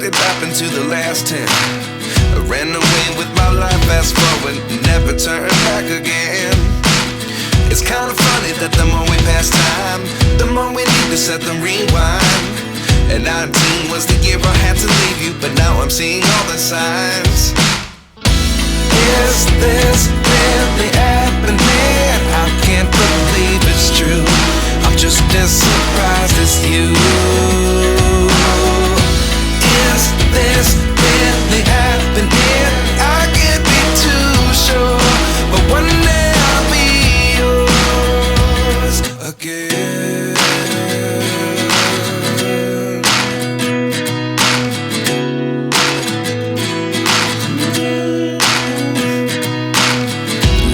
it happened to the last 10. I ran away with my life, fast forward, never turn back again. It's kinda funny that the more we pass time, the more we need to set them rewind. And 19 was the year I had to leave you, but now I'm seeing all the signs. Is this really happening? I can't believe it's true. I'm just as surprised as you. Is this really happening? I can't be too sure, but one day I'll be yours again.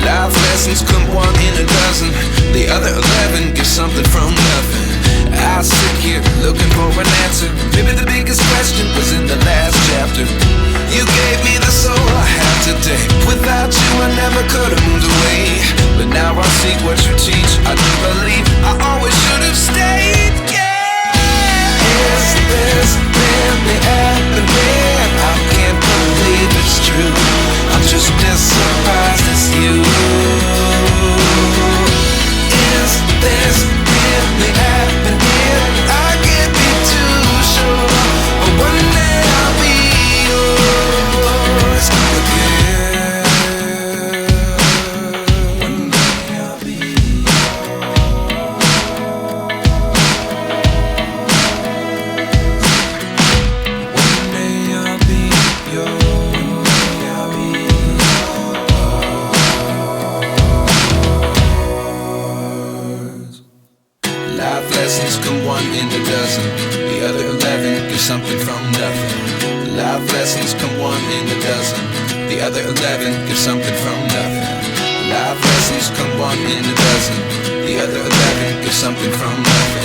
Life lessons come one in a dozen. The other 11 give something from nothing. I sit here looking for an answer. Maybe the biggest question was in the last chapter. You gave me the soul I have today. Without you I never could have moved away. But now I see what you teach. I do believe I always should have stayed. Yeah. Is this really happening? I can't believe it's true. I'm just as surprised as you. Is this really happening? I can't be too sure, but one day I'll be yours again. One day I'll be yours. One day I'll be yours. One day I'll be yours. Life lessons come one in a dozen. The other 11 give something from nothing. Life lessons come one in a dozen. The other 11 give something from nothing. Life lessons come one in a dozen. The other 11 give something from nothing.